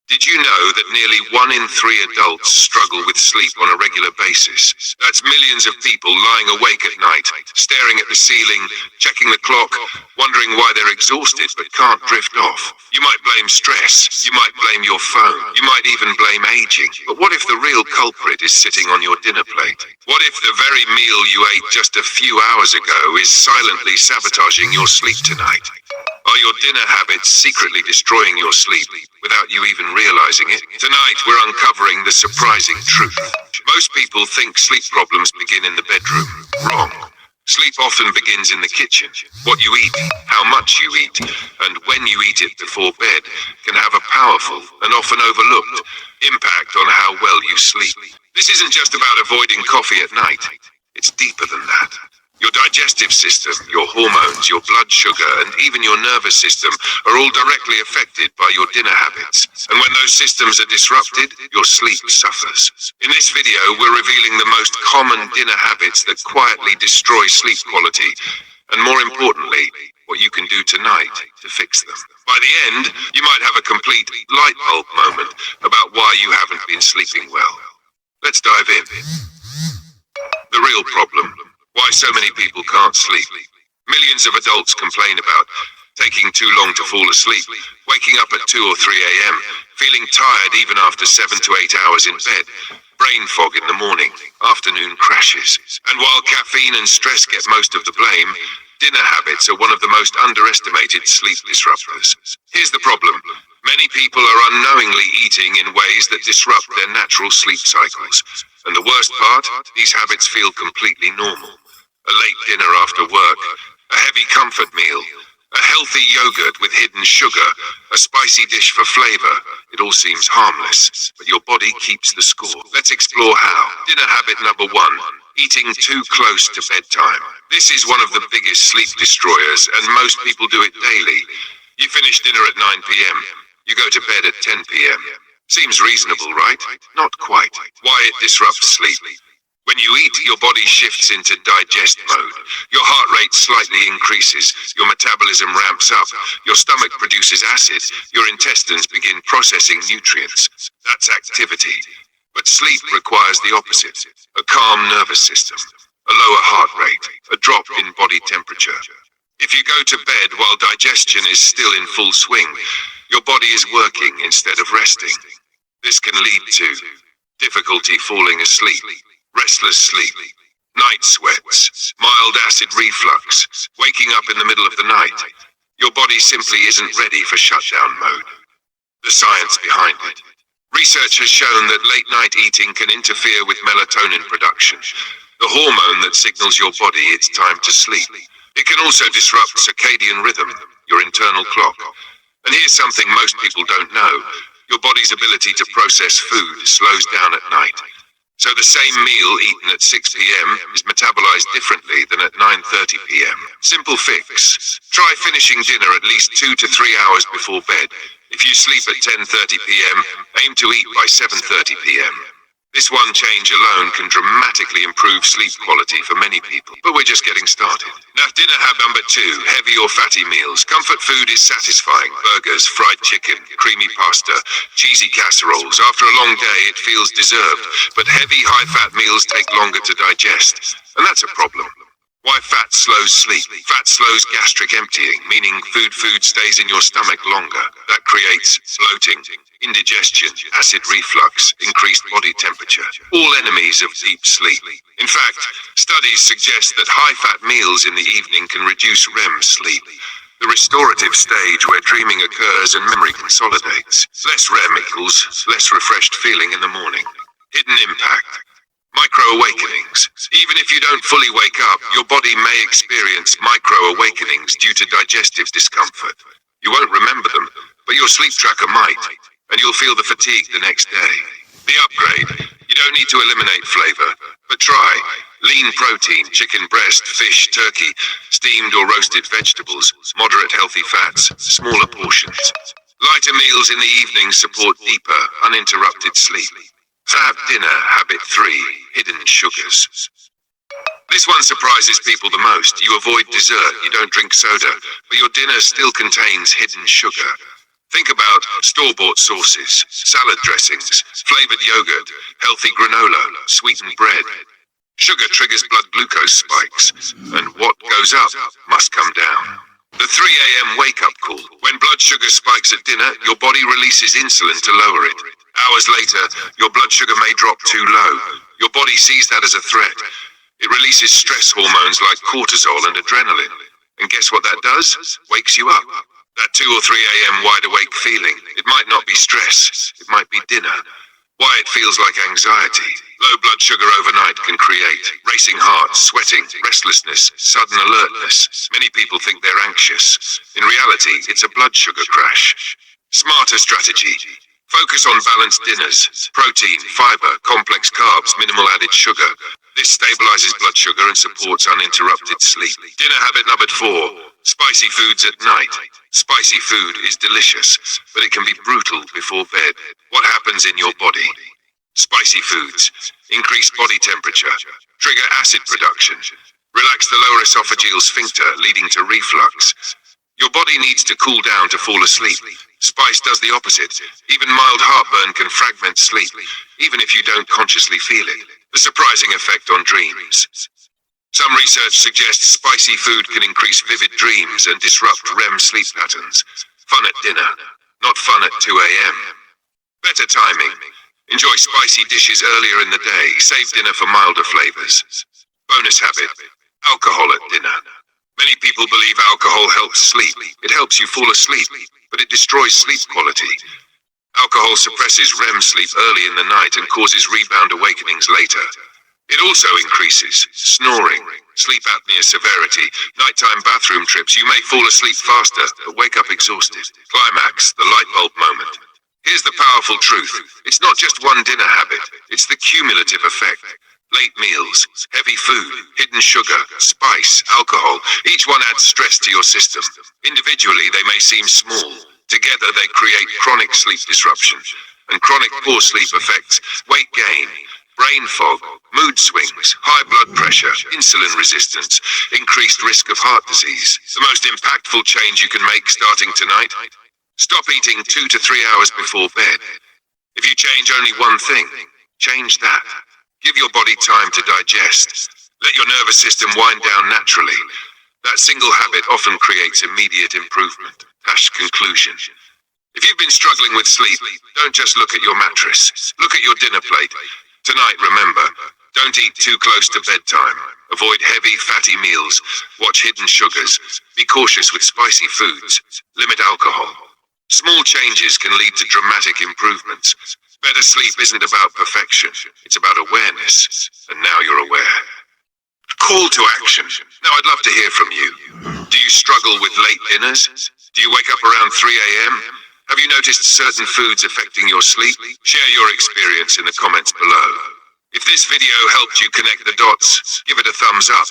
Did you know that nearly 1 in 3 adults struggle with sleep on a regular basis? That's millions of people lying awake at night, staring at the ceiling, checking the clock, wondering why they're exhausted but can't drift off. You might blame stress, you might blame your phone, you might even blame aging. But what if the real culprit is sitting on your dinner plate? What if the very meal you ate just a few hours ago is silently sabotaging your sleep tonight? Are your dinner habits secretly destroying your sleep without you even realizing it? Tonight, we're uncovering the surprising truth. Most people think sleep problems begin in the bedroom. Wrong. Sleep often begins in the kitchen. What you eat, how much you eat, and when you eat it before bed can have a powerful and often overlooked impact on how well you sleep. This isn't just about avoiding coffee at night. It's deeper than that. Your digestive system, your hormones, your blood sugar, and even your nervous system are all directly affected by your dinner habits. And when those systems are disrupted, your sleep suffers. In this video, we're revealing the most common dinner habits that quietly destroy sleep quality, and more importantly, what you can do tonight to fix them. By the end, you might have a complete light bulb moment about why you haven't been sleeping well. Let's dive in. The real problem. Why so many people can't sleep. Millions of adults complain about taking too long to fall asleep, waking up at 2 or 3 a.m., feeling tired even after 7 to 8 hours in bed, brain fog in the morning, afternoon crashes. And while caffeine and stress get most of the blame, dinner habits are one of the most underestimated sleep disruptors. Here's the problem. Many people are unknowingly eating in ways that disrupt their natural sleep cycles. And the worst part, these habits feel completely normal. A late dinner after work, a heavy comfort meal, a healthy yogurt with hidden sugar, a spicy dish for flavor. It all seems harmless, but your body keeps the score. Let's explore how. Dinner habit number 1. Eating too close to bedtime. This is one of the biggest sleep destroyers, and most people do it daily. You finish dinner at 9 p.m. You go to bed at 10 p.m. Seems reasonable, right? Not quite. Why it disrupts sleep. When you eat, your body shifts into digest mode. Your heart rate slightly increases, your metabolism ramps up, your stomach produces acid, your intestines begin processing nutrients. That's activity. But sleep requires the opposite. A calm nervous system, a lower heart rate, a drop in body temperature. If you go to bed while digestion is still in full swing, your body is working instead of resting. This can lead to difficulty falling asleep, restless sleep, night sweats, mild acid reflux, waking up in the middle of the night. Your body simply isn't ready for shutdown mode. The science behind it. Research has shown that late-night eating can interfere with melatonin production, the hormone that signals your body it's time to sleep. It can also disrupt circadian rhythm, your internal clock. And here's something most people don't know. Your body's ability to process food slows down at night. So the same meal eaten at 6 p.m. is metabolized differently than at 9:30 p.m. Simple fix. Try finishing dinner at least 2 to 3 hours before bed. If you sleep at 10:30 p.m., aim to eat by 7:30 p.m. This one change alone can dramatically improve sleep quality for many people. But we're just getting started. Now, dinner habit number 2, heavy or fatty meals. Comfort food is satisfying. Burgers, fried chicken, creamy pasta, cheesy casseroles. After a long day, it feels deserved. But heavy, high-fat meals take longer to digest. And that's a problem. Why fat slows sleep? Fat slows gastric emptying, meaning food stays in your stomach longer. That creates bloating, indigestion, acid reflux, increased body temperature, all enemies of deep sleep. In fact, studies suggest that high-fat meals in the evening can reduce REM sleep, the restorative stage where dreaming occurs and memory consolidates. Less REM equals less refreshed feeling in the morning. Hidden impact. Micro-awakenings. Even if you don't fully wake up, your body may experience micro-awakenings due to digestive discomfort. You won't remember them, but your sleep tracker might, and you'll feel the fatigue the next day. The upgrade. You don't need to eliminate flavor, but try lean protein, chicken breast, fish, turkey, steamed or roasted vegetables, moderate healthy fats, smaller portions. Lighter meals in the evening support deeper, uninterrupted sleep. Fab dinner habit 3, hidden sugars. This one surprises people the most. You avoid dessert, you don't drink soda, but your dinner still contains hidden sugar. Think about store-bought sauces, salad dressings, flavored yogurt, healthy granola, sweetened bread. Sugar triggers blood glucose spikes, and what goes up must come down. The 3 a.m. wake-up call. When blood sugar spikes at dinner, your body releases insulin to lower it. Hours later, your blood sugar may drop too low. Your body sees that as a threat. It releases stress hormones like cortisol and adrenaline. And guess what that does? Wakes you up. That 2 or 3 a.m. wide-awake feeling, it might not be stress, it might be dinner. Why it feels like anxiety. Low blood sugar overnight can create racing heart, sweating, restlessness, sudden alertness. Many people think they're anxious. In reality, it's a blood sugar crash. Smarter strategy. Focus on balanced dinners. Protein, fiber, complex carbs, minimal added sugar. This stabilizes blood sugar and supports uninterrupted sleep. Dinner habit number 4. Spicy foods at night. Spicy food is delicious, but it can be brutal before bed. What happens in your body? Spicy foods increase body temperature, trigger acid production, relax the lower esophageal sphincter, leading to reflux. Your body needs to cool down to fall asleep. Spice does the opposite. Even mild heartburn can fragment sleep, even if you don't consciously feel it. The surprising effect on dreams. Some research suggests spicy food can increase vivid dreams and disrupt REM sleep patterns. Fun at dinner, not fun at 2 a.m. Better timing. Enjoy spicy dishes earlier in the day. Save dinner for milder flavors. Bonus habit. Alcohol at dinner. Many people believe alcohol helps sleep. It helps you fall asleep, but it destroys sleep quality. Alcohol suppresses REM sleep early in the night and causes rebound awakenings later. It also increases snoring, sleep apnea severity, nighttime bathroom trips. You may fall asleep faster, but wake up exhausted. Climax, the light bulb moment. Here's the powerful truth. It's not just one dinner habit. It's the cumulative effect. Late meals, heavy food, hidden sugar, spice, alcohol. Each one adds stress to your system. Individually, they may seem small. Together, they create chronic sleep disruption. And chronic poor sleep affects weight gain, brain fog, mood swings, high blood pressure, insulin resistance, increased risk of heart disease. The most impactful change you can make starting tonight? Stop eating 2 to 3 hours before bed. If you change only one thing, change that. Give your body time to digest. Let your nervous system wind down naturally. That single habit often creates immediate improvement. Conclusion. If you've been struggling with sleep, don't just look at your mattress. Look at your dinner plate. Tonight, remember, don't eat too close to bedtime. Avoid heavy, fatty meals. Watch hidden sugars. Be cautious with spicy foods. Limit alcohol. Small changes can lead to dramatic improvements. Better sleep isn't about perfection. It's about awareness. And now you're aware. Call to action. Now I'd love to hear from you. Do you struggle with late dinners? Do you wake up around 3 a.m.? Have you noticed certain foods affecting your sleep? Share your experience in the comments below. If this video helped you connect the dots, give it a thumbs up.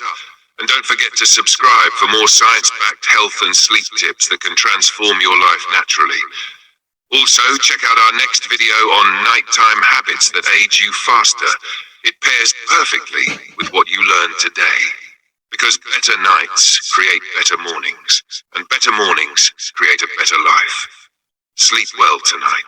And don't forget to subscribe for more science-backed health and sleep tips that can transform your life naturally. Also, check out our next video on nighttime habits that age you faster. It pairs perfectly with what you learned today. Because better nights create better mornings, and better mornings create a better life. Sleep well tonight.